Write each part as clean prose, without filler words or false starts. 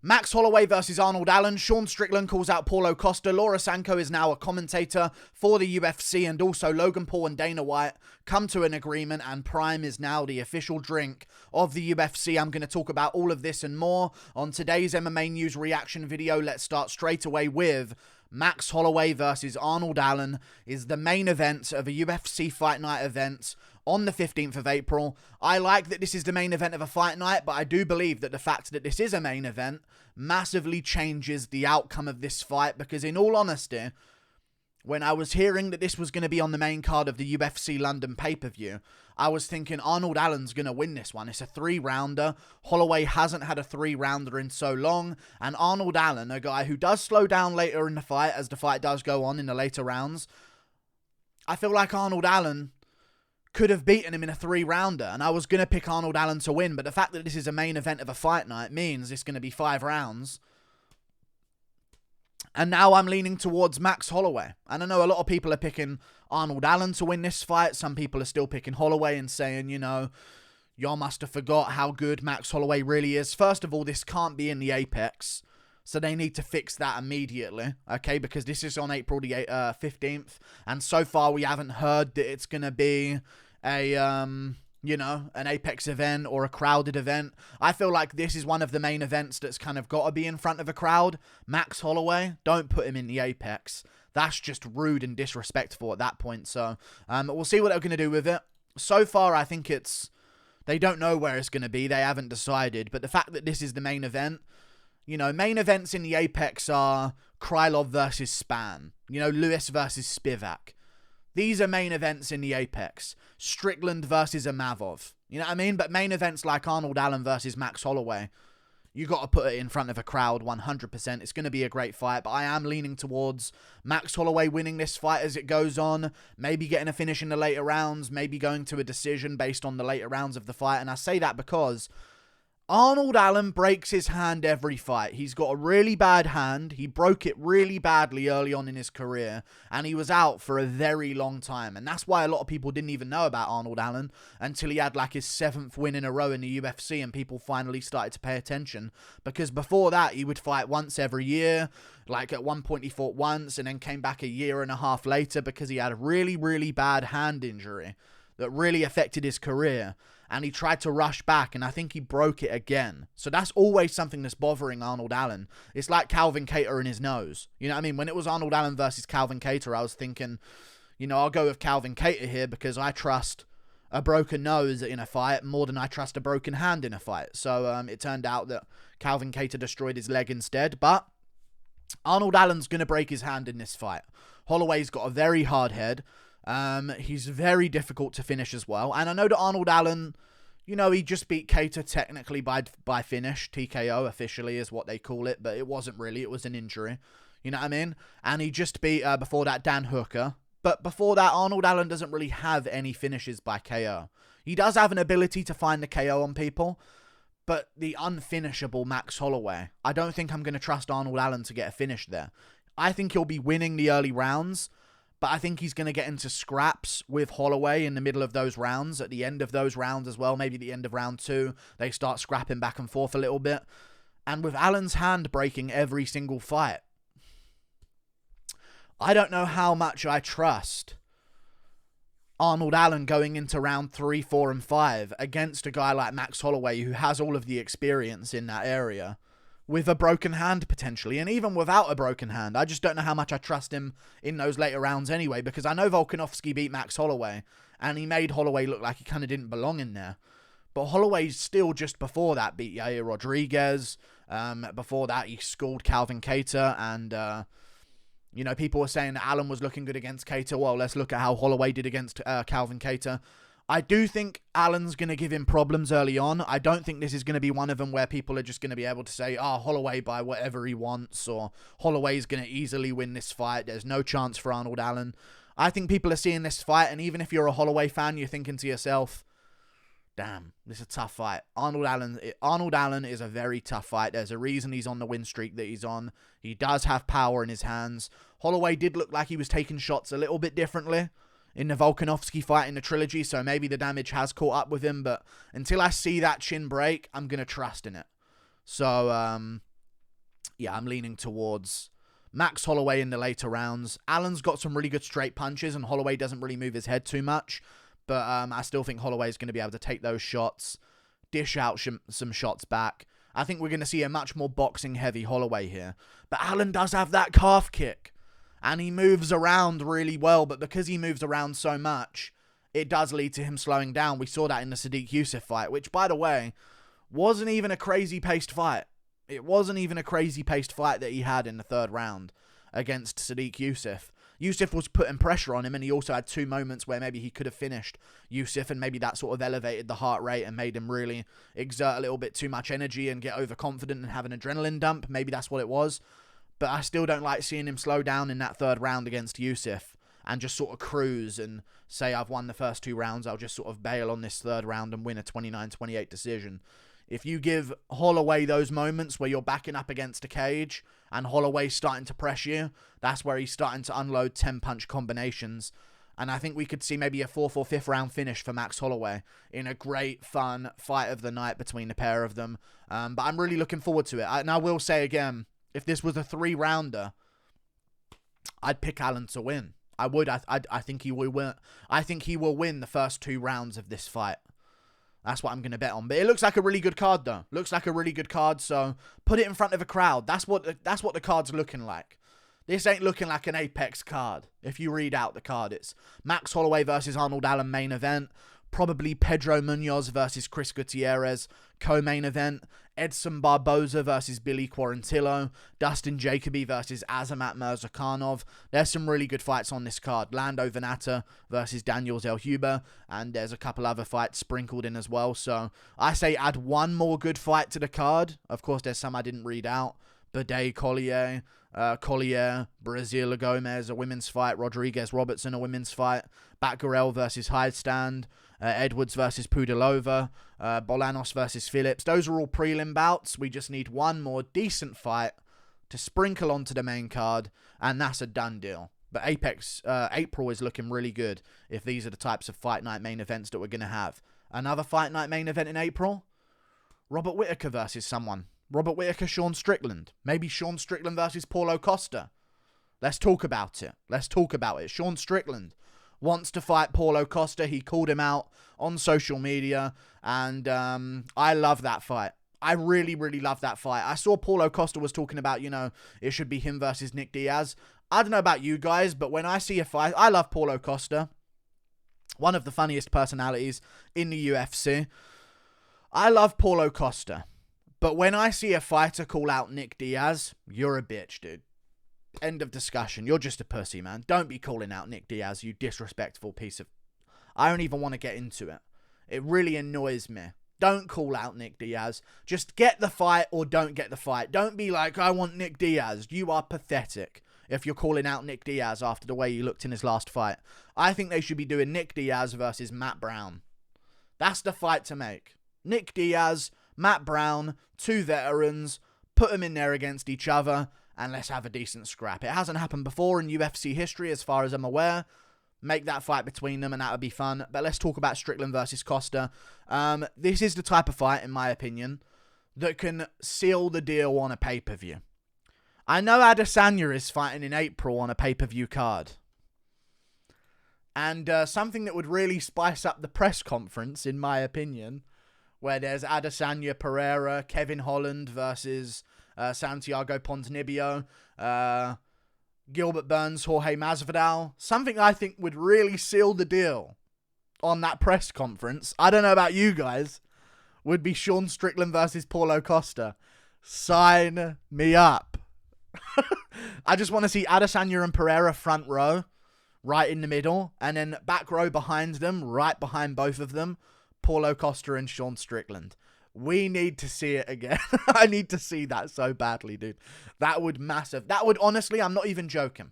Max Holloway versus Arnold Allen. Sean Strickland calls out Paulo Costa. Laura Sanko is now a commentator for the UFC, and also Logan Paul and Dana White come to an agreement, and Prime is now the official drink of the UFC. I'm going to talk about all of this and more on today's MMA News reaction video. Let's start straight away with Max Holloway versus Arnold Allen is the main event of a UFC Fight Night event on the 15th of April. I like that this is the main event of a fight night, but I do believe that the fact that this is a main event massively changes the outcome of this fight, because in all honesty, when I was hearing that this was going to be on the main card of the UFC London pay-per-view, I was thinking Arnold Allen's going to win this one. It's a 3-rounder. Holloway hasn't had a 3-rounder in so long, and Arnold Allen, a guy who does slow down later in the fight as the fight does go on in the later rounds, I feel like Arnold Allen could have beaten him in a 3-rounder, and I was going to pick Arnold Allen to win, but the fact that this is a main event of a fight night means it's going to be 5 rounds. And now I'm leaning towards Max Holloway. And I know a lot of people are picking Arnold Allen to win this fight. Some people are still picking Holloway and saying, you know, y'all must have forgot how good Max Holloway really is. First of all, this can't be in the Apex, so they need to fix that immediately, okay? Because this is on April the 15th, and so far we haven't heard that it's going to be a, you know, an Apex event or a crowded event. I feel like this is one of the main events that's kind of got to be in front of a crowd. Max Holloway, don't put him in the Apex. That's just rude and disrespectful at that point. So we'll see what they're going to do with it. So far, I think they don't know where it's going to be. They haven't decided. But the fact that this is the main event, you know, main events in the Apex are Krylov versus Span. You know, Lewis versus Spivak. These are main events in the Apex. Strickland versus Amavov. You know what I mean? But main events like Arnold Allen versus Max Holloway, you got to put it in front of a crowd 100%. It's going to be a great fight, but I am leaning towards Max Holloway winning this fight as it goes on. Maybe getting a finish in the later rounds. Maybe going to a decision based on the later rounds of the fight. And I say that because Arnold Allen breaks his hand every fight. He's got a really bad hand. He broke it really badly early on in his career, and he was out for a very long time. And that's why a lot of people didn't even know about Arnold Allen until he had like his 7th win in a row in the UFC, and people finally started to pay attention. Because before that, he would fight once every year. Like at one point he fought once and then came back a year and a half later because he had a really, really bad hand injury that really affected his career. And he tried to rush back, and I think he broke it again. So that's always something that's bothering Arnold Allen. It's like Calvin Kattar in his nose. You know what I mean? When it was Arnold Allen versus Calvin Kattar, I was thinking, you know, I'll go with Calvin Kattar here because I trust a broken nose in a fight more than I trust a broken hand in a fight. So it turned out that Calvin Kattar destroyed his leg instead. But Arnold Allen's going to break his hand in this fight. Holloway's got a very hard head. He's very difficult to finish as well. And I know that Arnold Allen, you know, he just beat Kattar technically by finish. TKO officially is what they call it, but it wasn't really. It was an injury. You know what I mean? And he just beat, before that, Dan Hooker. But before that, Arnold Allen doesn't really have any finishes by KO. He does have an ability to find the KO on people, but the unfinishable Max Holloway, I don't think I'm going to trust Arnold Allen to get a finish there. I think he'll be winning the early rounds, but I think he's going to get into scraps with Holloway in the middle of those rounds, at the end of those rounds as well, maybe the end of round 2. They start scrapping back and forth a little bit. And with Allen's hand breaking every single fight, I don't know how much I trust Arnold Allen going into round 3, 4, and 5 against a guy like Max Holloway who has all of the experience in that area, with a broken hand potentially, and even without a broken hand. I just don't know how much I trust him in those later rounds anyway, because I know Volkanovski beat Max Holloway, and he made Holloway look like he kind of didn't belong in there. But Holloway still just before that beat Yair Rodriguez. Before that, he schooled Calvin Kattar, and you know, people were saying that Allen was looking good against Kattar. Well, let's look at how Holloway did against Calvin Kattar. I do think Allen's going to give him problems early on. I don't think this is going to be one of them where people are just going to be able to say, oh, Holloway by whatever he wants, or Holloway's going to easily win this fight. There's no chance for Arnold Allen. I think people are seeing this fight, and even if you're a Holloway fan, you're thinking to yourself, damn, this is a tough fight. Arnold Allen is a very tough fight. There's a reason he's on the win streak that he's on. He does have power in his hands. Holloway did look like he was taking shots a little bit differently in the Volkanovski fight in the trilogy, so maybe the damage has caught up with him, but until I see that chin break, I'm going to trust in it. So, yeah, I'm leaning towards Max Holloway in the later rounds. Allen's got some really good straight punches, and Holloway doesn't really move his head too much. But I still think Holloway is going to be able to take those shots, dish out some shots back. I think we're going to see a much more boxing-heavy Holloway here. But Allen does have that calf kick, and he moves around really well. But because he moves around so much, it does lead to him slowing down. We saw that in the Sodiq Yusuff fight, which, by the way, wasn't even a crazy-paced fight. It wasn't even a crazy-paced fight that he had in the third round against Sodiq Yusuff. Yusuff was putting pressure on him, and he also had 2 moments where maybe he could have finished Yusuff, and maybe that sort of elevated the heart rate and made him really exert a little bit too much energy and get overconfident and have an adrenaline dump. Maybe that's what it was. But I still don't like seeing him slow down in that third round against Yusuff and just sort of cruise and say, I've won the first 2 rounds, I'll just sort of bail on this third round and win a 29-28 decision. If you give Holloway those moments where you're backing up against a cage and Holloway's starting to press you, that's where he's starting to unload 10-punch combinations. And I think we could see maybe a 4th or 5th round finish for Max Holloway in a great, fun fight of the night between the pair of them. But I'm really looking forward to it. And I will say again, if this was a 3-rounder, I'd pick Allen to win. I would. I think he will win. I think he will win the first 2 rounds of this fight. That's what I'm going to bet on. But it looks like a really good card, though. Looks like a really good card, so put it in front of a crowd. That's what the card's looking like. This ain't looking like an Apex card. If you read out the card, it's Max Holloway versus Arnold Allen main event. Probably Pedro Munoz versus Chris Gutierrez co-main event. Edson Barboza versus Billy Quarantillo. Dustin Jacoby versus Azamat Mirzakhanov. There's some really good fights on this card. Lando Venata versus Daniel Zellhuber. And there's a couple other fights sprinkled in as well. So I say add 1 more good fight to the card. Of course, there's some I didn't read out. Bidet Collier, Brazil Gomez, a women's fight. Rodriguez Robertson, a women's fight. Batgarel versus Hydestand. Edwards versus Pudilova, Bolanos versus Phillips. Those are all prelim bouts. We just need 1 more decent fight to sprinkle onto the main card, and that's a done deal. But April is looking really good if these are the types of fight night main events that we're going to have. Another fight night main event in April? Robert Whittaker versus someone. Robert Whittaker, Sean Strickland. Maybe Sean Strickland versus Paulo Costa. Let's talk about it. Sean Strickland wants to fight Paulo Costa. He called him out on social media, and I love that fight. I really, really love that fight. I saw Paulo Costa was talking about, it should be him versus Nick Diaz. I don't know about you guys, but when I see a fight, I love Paulo Costa. One of the funniest personalities in the UFC. I love Paulo Costa. But when I see a fighter call out Nick Diaz, you're a bitch, dude. End of discussion. You're just a pussy, man. Don't be calling out Nick Diaz, you disrespectful piece of... I don't even want to get into it. It really annoys me. Don't call out Nick Diaz. Just get the fight or don't get the fight. Don't be like, I want Nick Diaz. You are pathetic if you're calling out Nick Diaz after the way he looked in his last fight. I think they should be doing Nick Diaz versus Matt Brown. That's the fight to make. Nick Diaz, Matt Brown, 2 veterans. Put them in there against each other. And let's have a decent scrap. It hasn't happened before in UFC history, as far as I'm aware. Make that fight between them, and that would be fun. But let's talk about Strickland versus Costa. This is the type of fight, in my opinion, that can seal the deal on a pay-per-view. I know Adesanya is fighting in April on a pay-per-view card. And something that would really spice up the press conference, in my opinion, where there's Adesanya Pereira, Kevin Holland versus... Santiago Ponzinibbio, Gilbert Burns, Jorge Masvidal. Something I think would really seal the deal on that press conference, I don't know about you guys, would be Sean Strickland versus Paulo Costa. Sign me up. I just want to see Adesanya and Pereira front row, right in the middle, and then back row behind them, right behind both of them, Paulo Costa and Sean Strickland. We need to see it again. I need to see that so badly, dude. That would massive. That would, honestly, I'm not even joking.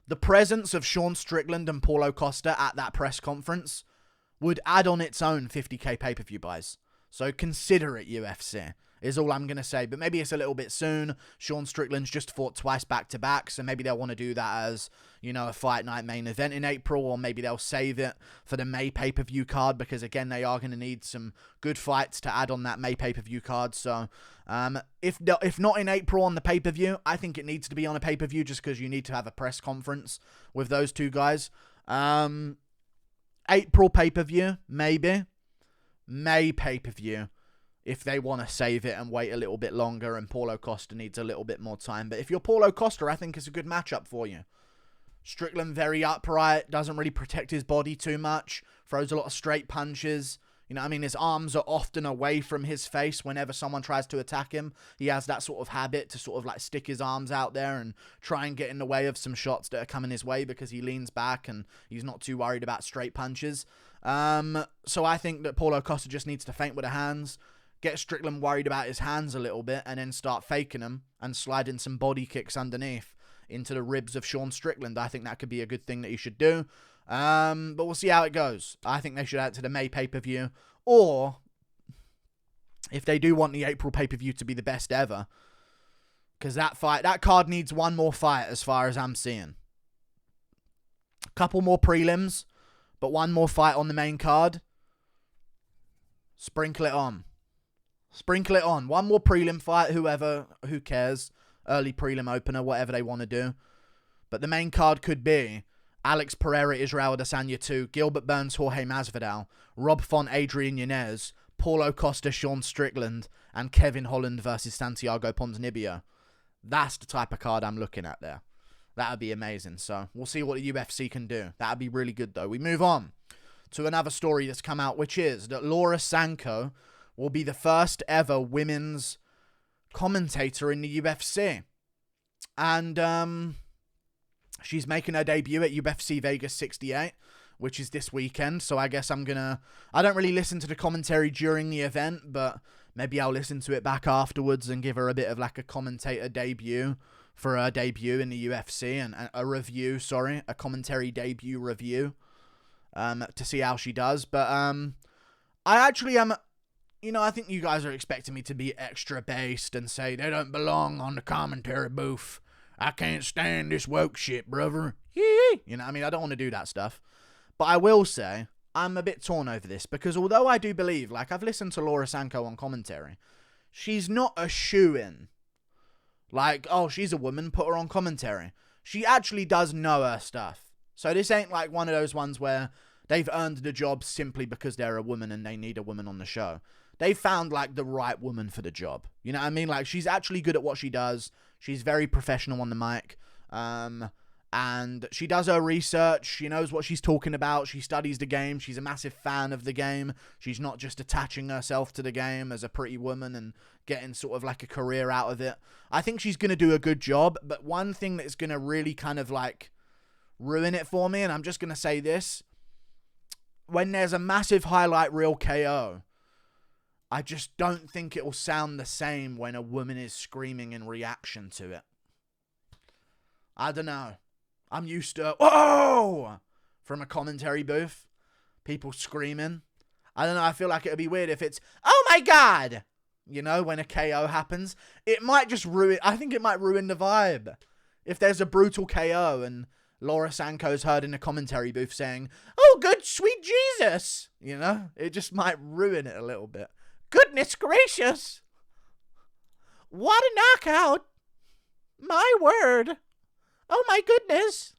The presence of Sean Strickland and Paulo Costa at that press conference would add on its own 50k pay-per-view buys. So consider it, UFC. is all I'm going to say. But maybe it's a little bit soon. Sean Strickland's just fought twice back-to-back, so maybe they'll want to do that as, you know, a fight night main event in April, or maybe they'll save it for the May pay-per-view card, because, again, they are going to need some good fights to add on that May pay-per-view card. So, if not in April on the pay-per-view, I think it needs to be on a pay-per-view, just because you need to have a press conference with those two guys. April pay-per-view, maybe. May pay-per-view, if they want to save it and wait a little bit longer, and Paulo Costa needs a little bit more time. But if you're Paulo Costa, I think it's a good matchup for you. Strickland, very upright, doesn't really protect his body too much, throws a lot of straight punches. You know what I mean? His arms are often away from his face whenever someone tries to attack him. He has that sort of habit to sort of like stick his arms out there and try and get in the way of some shots that are coming his way, because he leans back and he's not too worried about straight punches. So I think that Paulo Costa just needs to feint with the hands, get Strickland worried about his hands a little bit, and then start faking them and slide in some body kicks underneath into the ribs of Sean Strickland. I think that could be a good thing that he should do. But we'll see how it goes. I think they should add it to the May pay-per-view. Or, if they do want the April pay-per-view to be the best ever, because that card needs one more fight as far as I'm seeing. A couple more prelims, but one more fight on the main card. Sprinkle it on. Sprinkle it on. One more prelim fight, who cares? Early prelim opener, whatever they want to do. But the main card could be Alex Pereira, Israel Adesanya 2, Gilbert Burns, Jorge Masvidal, Rob Font, Adrian Yanez, Paulo Costa, Sean Strickland, and Kevin Holland versus Santiago Ponzinibbio. That's the type of card I'm looking at there. That would be amazing. So we'll see what the UFC can do. That would be really good, though. We move on to another story that's come out, which is that Laura Sanko will be the first ever women's commentator in the UFC. And she's making her debut at UFC Vegas 68, which is this weekend. So I guess I don't really listen to the commentary during the event, but maybe I'll listen to it back afterwards and give her a bit of like a commentator debut for her debut in the UFC, and a commentary debut review, to see how she does. But I actually am, I think you guys are expecting me to be extra based and say they don't belong on the commentary booth. I can't stand this woke shit, brother. I don't want to do that stuff. But I will say, I'm a bit torn over this, because although I do believe, like, I've listened to Laura Sanko on commentary, she's not a shoo-in. Like, oh, she's a woman, put her on commentary. She actually does know her stuff. So this ain't like one of those ones where they've earned the job simply because they're a woman and they need a woman on the show. They found, like, the right woman for the job. You know what I mean? Like, she's actually good at what she does. She's very professional on the mic. And she does her research. She knows what she's talking about. She studies the game. She's a massive fan of the game. She's not just attaching herself to the game as a pretty woman and getting sort of like a career out of it. I think she's going to do a good job. But one thing that's going to really kind of like ruin it for me, and I'm just going to say this, when there's a massive highlight reel KO, I just don't think it will sound the same when a woman is screaming in reaction to it. I don't know. I'm used to, whoa, from a commentary booth. People screaming. I don't know. I feel like it would be weird if it's, oh my God, when a KO happens. It might just I think it might ruin the vibe. If there's a brutal KO and Laura Sanko's heard in a commentary booth saying, oh, good, sweet Jesus. It just might ruin it a little bit. Goodness gracious. What a knockout. My word. Oh my goodness.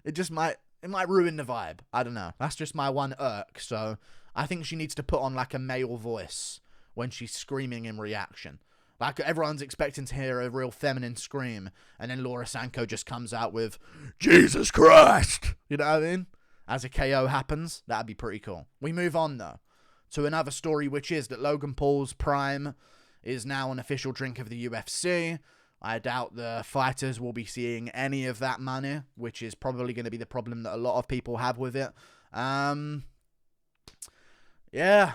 It might ruin the vibe. I don't know. That's just my one irk. So I think she needs to put on like a male voice when she's screaming in reaction. Like everyone's expecting to hear a real feminine scream, and then Laura Sanko just comes out with, Jesus Christ. You know what I mean? As a KO happens, that'd be pretty cool. We move on though to another story, which is that Logan Paul's prime is now an official drink of the UFC. I doubt the fighters will be seeing any of that money, which is probably going to be the problem that a lot of people have with it. Yeah.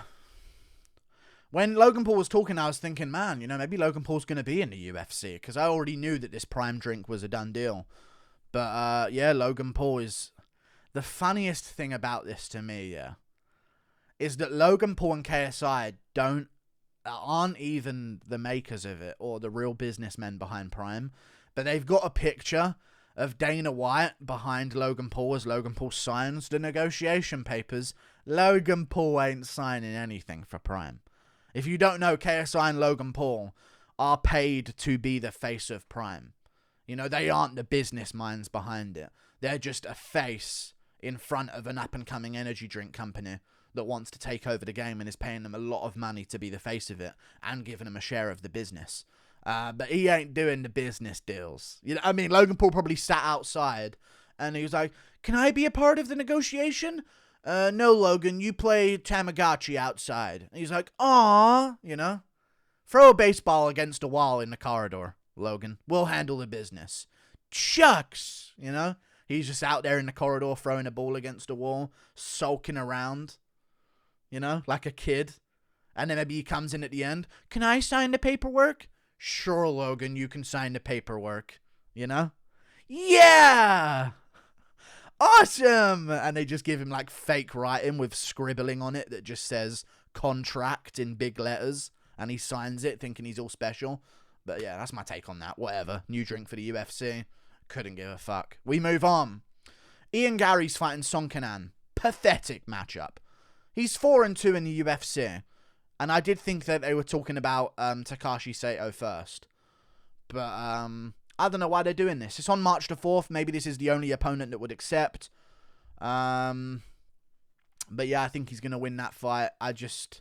When Logan Paul was talking, I was thinking, man, maybe Logan Paul's going to be in the UFC, because I already knew that this prime drink was a done deal. But, yeah, Logan Paul is... The funniest thing about this to me, yeah, is that Logan Paul and KSI don't aren't even the makers of it or the real businessmen behind Prime, but they've got a picture of Dana White behind Logan Paul as Logan Paul signs the negotiation papers. Logan Paul ain't signing anything for Prime. If you don't know, KSI and Logan Paul are paid to be the face of Prime. You know, they aren't the business minds behind it. They're just a face in front of an up-and-coming energy drink company that wants to take over the game and is paying them a lot of money to be the face of it and giving them a share of the business. But he ain't doing the business deals. You know, I mean, Logan Paul probably sat outside and he was like, "Can I be a part of the negotiation?" No, Logan, you play Tamagotchi outside. And he's like, "Aw," you know, "throw a baseball against a wall in the corridor, Logan. We'll handle the business." Shucks, you know. He's just out there in the corridor throwing a ball against a wall, sulking around, you know, like a kid. And then maybe he comes in at the end. "Can I sign the paperwork?" "Sure, Logan, you can sign the paperwork." You know? Yeah! Awesome! And they just give him like fake writing with scribbling on it that just says contract in big letters. And he signs it thinking he's all special. But yeah, that's my take on that. Whatever. New drink for the UFC. Couldn't give a fuck. We move on. Ian Gary's fighting Song Kenan. Pathetic matchup. He's 4-2 in the UFC. And I did think that they were talking about Takashi Sato first. But I don't know why they're doing this. It's on March the 4th. Maybe this is the only opponent that would accept. But yeah, I think he's going to win that fight. I just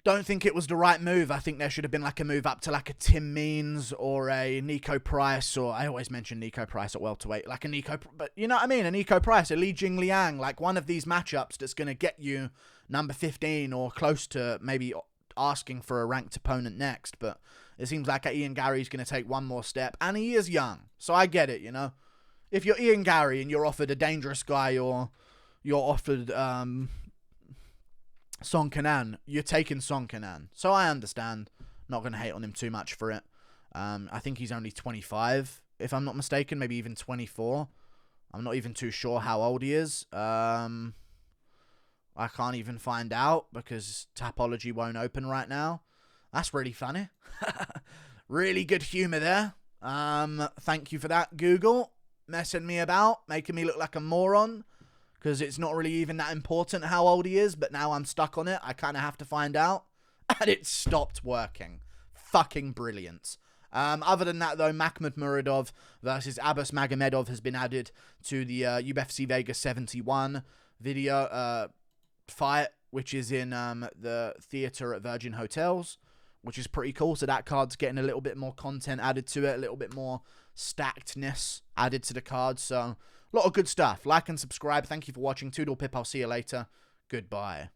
don't think it was the right move. I think there should have been like a move up to like a Tim Means or a Nico Price, or I always mention Nico Price at welterweight, like a Nico, but you know what I mean? A Nico Price, a Li Jing Liang, like one of these matchups that's going to get you number 15 or close to maybe asking for a ranked opponent next. But it seems like Ian Gary's going to take one more step, and he is young. So I get it, you know. If you're Ian Gary and you're offered a dangerous guy or you're offered Song Kenan, you're taking Song Kenan. So I understand. Not going to hate on him too much for it. I think he's only 25, if I'm not mistaken. Maybe even 24. I'm not even too sure how old he is. I can't even find out because Tapology won't open right now. That's really funny. Really good humor there. Thank you for that, Google. Messing me about, making me look like a moron. Because it's not really even that important how old he is, but now I'm stuck on it. I kind of have to find out. And it stopped working. Fucking brilliant. Other than that, though, Makhmud Muradov versus Abbas Magomedov has been added to the UFC Vegas 71 video fight, which is in the theater at Virgin Hotels, which is pretty cool. So that card's getting a little bit more content added to it, a little bit more stackedness added to the card. So a lot of good stuff. Like and subscribe. Thank you for watching. Toodle Pip. I'll see you later. Goodbye.